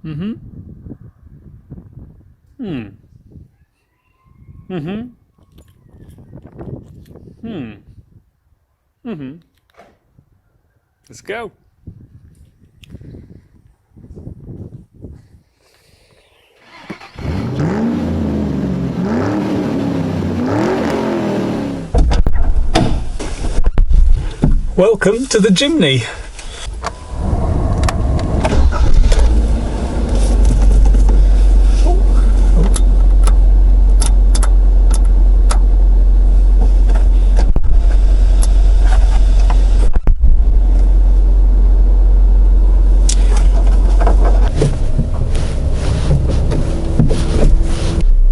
Mm-hmm. Hmm. Mm-hmm. Hmm. Mm-hmm. Let's go. Welcome to the Jimny.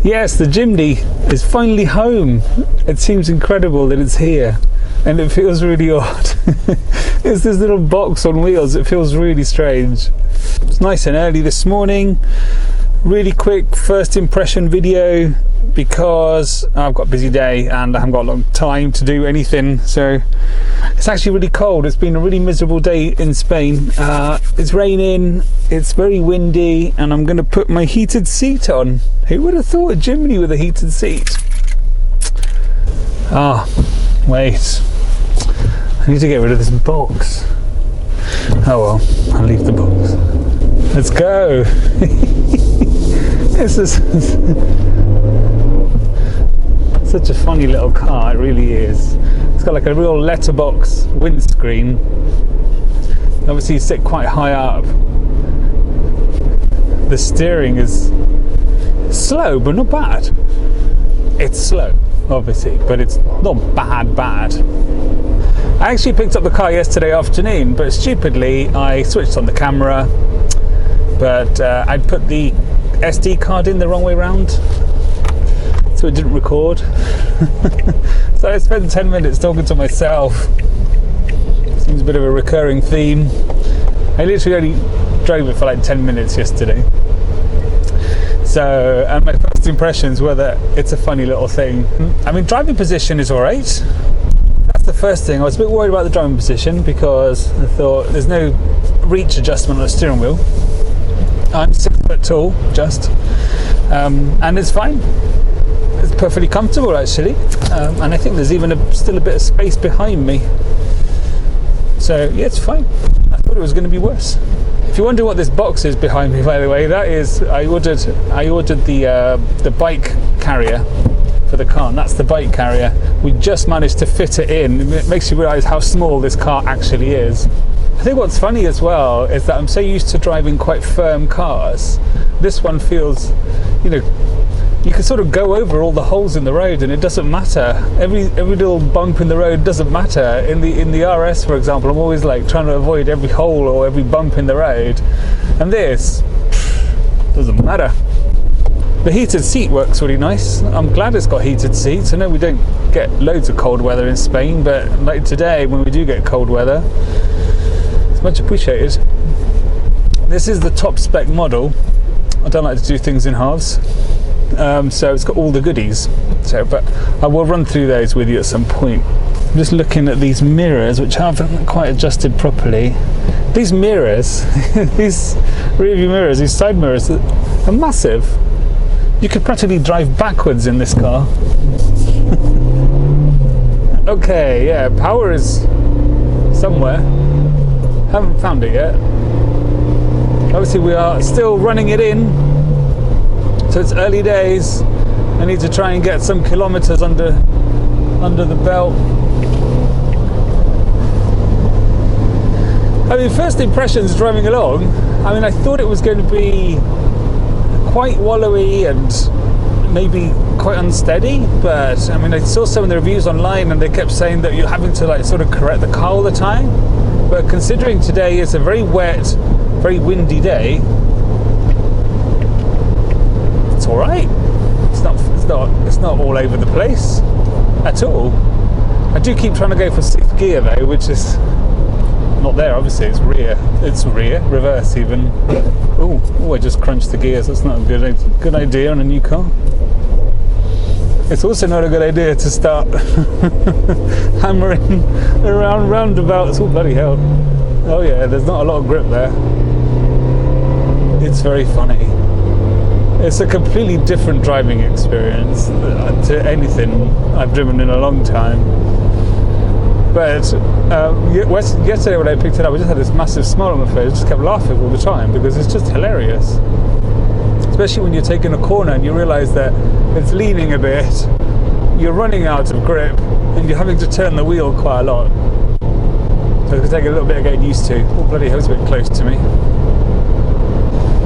Yes, the Jimny is finally home. It seems incredible that it's here, and it feels really odd. It's this little box on wheels. It feels really strange. It's nice and early this morning. Really quick first impression video because I've got a busy day and I haven't got a long time to do anything. So it's actually really cold. It's been a really miserable day in Spain. It's raining, it's very windy, and I'm going to put my heated seat on. Who would have thought a Jimny with a heated seat? Wait. I need to get rid of this box. Oh well, I'll leave the box. Let's go. This is such a funny little car, it really is. It's got like a real letterbox windscreen. Obviously you sit quite high up. The steering is slow but not bad. It's slow obviously, but it's not bad. I actually picked up the car yesterday afternoon, but stupidly I switched on the camera, but I'd put the SD card in the wrong way round, so it didn't record. So I spent 10 minutes talking to myself. Seems a bit of a recurring theme. I literally only drove it for like 10 minutes yesterday. So, and my first impressions were that it's a funny little thing. I mean, driving position is alright. That's the first thing. I was a bit worried about the driving position because I thought there's no reach adjustment on the steering wheel. I'm 6 foot tall, just, and it's fine. It's perfectly comfortable actually, and I think there's even still a bit of space behind me. So yeah, it's fine. I thought it was going to be worse. If you wonder what this box is behind me, by the way, that is I ordered the bike carrier for the car, and that's the bike carrier. We just managed to fit it in. It makes you realise how small this car actually is. I think what's funny as well is that I'm so used to driving quite firm cars. This one feels, you can sort of go over all the holes in the road and it doesn't matter. Every little bump in the road doesn't matter. In the RS, for example, I'm always like trying to avoid every hole or every bump in the road. And this doesn't matter. The heated seat works really nice. I'm glad it's got heated seats. I know we don't get loads of cold weather in Spain, but like today when we do get cold weather, it's much appreciated. This is the top spec model. I don't like to do things in halves. So it's got all the goodies. But I will run through those with you at some point. I'm just looking at these mirrors, which haven't quite adjusted properly. These mirrors, these rear view mirrors, these side mirrors, are massive. You could practically drive backwards in this car. Okay, yeah, power is somewhere. Haven't found it yet. Obviously we are still running it in, so it's early days. I need to try and get some kilometers under the belt. I mean, first impressions driving along, I mean, I thought it was going to be quite wallowy and maybe quite unsteady, but I mean, I saw some of the reviews online and they kept saying that you're having to like sort of correct the car all the time. But considering today is a very wet, very windy day, it's all right. It's not all over the place at all. I do keep trying to go for 6th gear though, which is not there. Obviously, it's rear, reverse even. Oh, I just crunched the gears. That's not a good idea on a new car. It's also not a good idea to start hammering around roundabouts. Oh bloody hell! Oh yeah, there's not a lot of grip there. It's very funny. It's a completely different driving experience to anything I've driven in a long time. But yesterday when I picked it up, I just had this massive smile on my face. I just kept laughing all the time because it's just hilarious. Especially when you're taking a corner and you realise that it's leaning a bit, you're running out of grip, and you're having to turn the wheel quite a lot. So it's going to take a little bit of getting used to. Oh bloody hell, it's a bit close to me.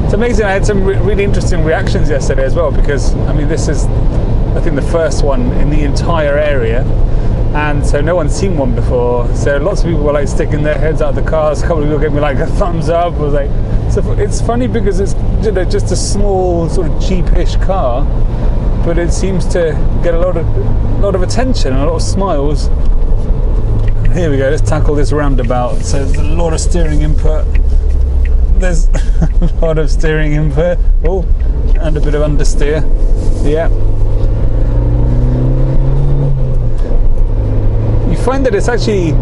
It's amazing. I had some really interesting reactions yesterday as well, because I mean this is, I think, the first one in the entire area, and so no one's seen one before. So lots of people were like sticking their heads out of the cars. A couple of people gave me like a thumbs up. I was like, so it's funny because it's, you know, just a small sort of cheapish car, but it seems to get a lot of attention and a lot of smiles. Here we go. Let's tackle this roundabout. So there's a lot of steering input. There's a lot of steering input. Oh, and a bit of understeer. Yeah. You find that it's actually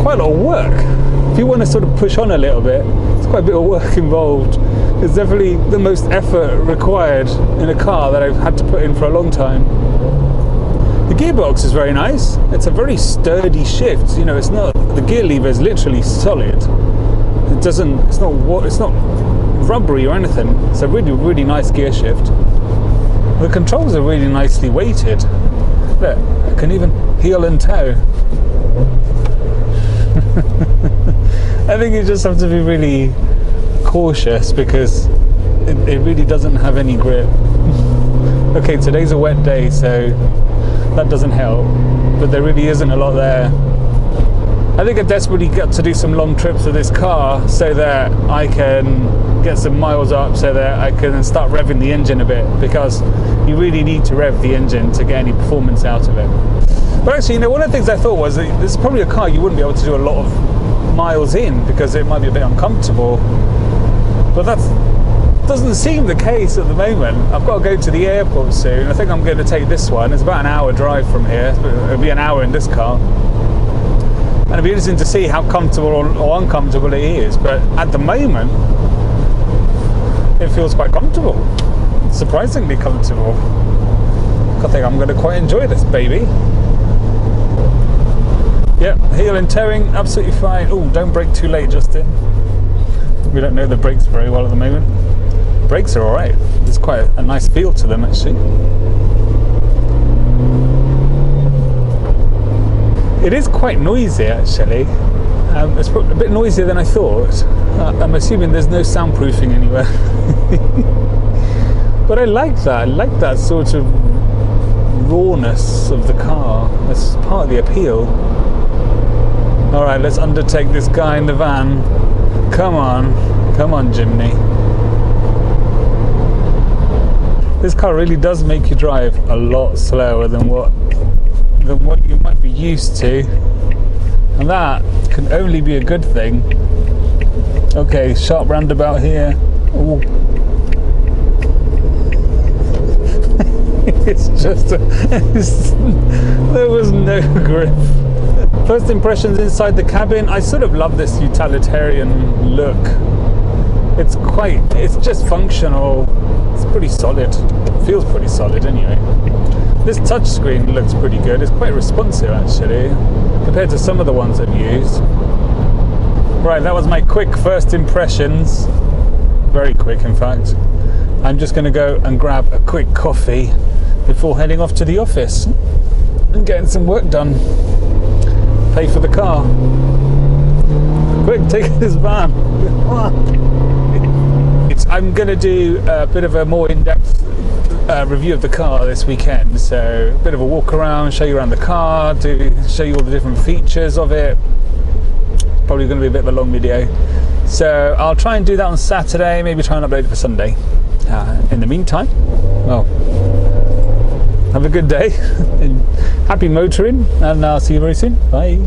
quite a lot of work. If you want to sort of push on a little bit, it's quite a bit of work involved. It's definitely the most effort required in a car that I've had to put in for a long time. The gearbox is very nice. It's a very sturdy shift. You know, it's not, the gear lever is literally solid. It's not rubbery or anything. It's a really, really nice gear shift. The controls are really nicely weighted. Look, I can even heel and toe. I think you just have to be really cautious because it really doesn't have any grip. Okay, today's a wet day, so that doesn't help, but there really isn't a lot there. I think I desperately got to do some long trips with this car so that I can get some miles up, so that I can start revving the engine a bit, because you really need to rev the engine to get any performance out of it. But actually, you know, one of the things I thought was that this is probably a car you wouldn't be able to do a lot of miles in because it might be a bit uncomfortable. But that doesn't seem the case at the moment. I've got to go to the airport soon. I think I'm going to take this one. It's about an hour drive from here. It'll be an hour in this car. And it'll be interesting to see how comfortable or uncomfortable it is. But at the moment, it feels quite comfortable. Surprisingly comfortable. I think I'm going to quite enjoy this baby. Yep, heel and towing, absolutely fine. Oh, don't brake too late, Justin. We don't know the brakes very well at the moment. Brakes are alright. There's quite a nice feel to them, actually. It is quite noisy, actually. It's a bit noisier than I thought. I'm assuming there's no soundproofing anywhere. But I like that. I like that sort of rawness of the car. That's part of the appeal. Alright, let's undertake this guy in the van. Come on, Jimny. This car really does make you drive a lot slower than what you might be used to, and that can only be a good thing. Okay, sharp roundabout here. Ooh. There was no grip. First impressions inside the cabin, I sort of love this utilitarian look. It's just functional. It's pretty solid. It feels pretty solid anyway. This touchscreen looks pretty good. It's quite responsive actually, compared to some of the ones I've used. Right, that was my quick first impressions. Very quick, in fact. I'm just going to go and grab a quick coffee before heading off to the office and getting some work done. Pay for the car. Quick, take this van. I'm going to do a bit of a more in-depth review of the car this weekend. So a bit of a walk around, show you around the car, show you all the different features of it. Probably going to be a bit of a long video. So I'll try and do that on Saturday, maybe try and upload it for Sunday. In the meantime, well, have a good day. Happy motoring, and I'll see you very soon. Bye.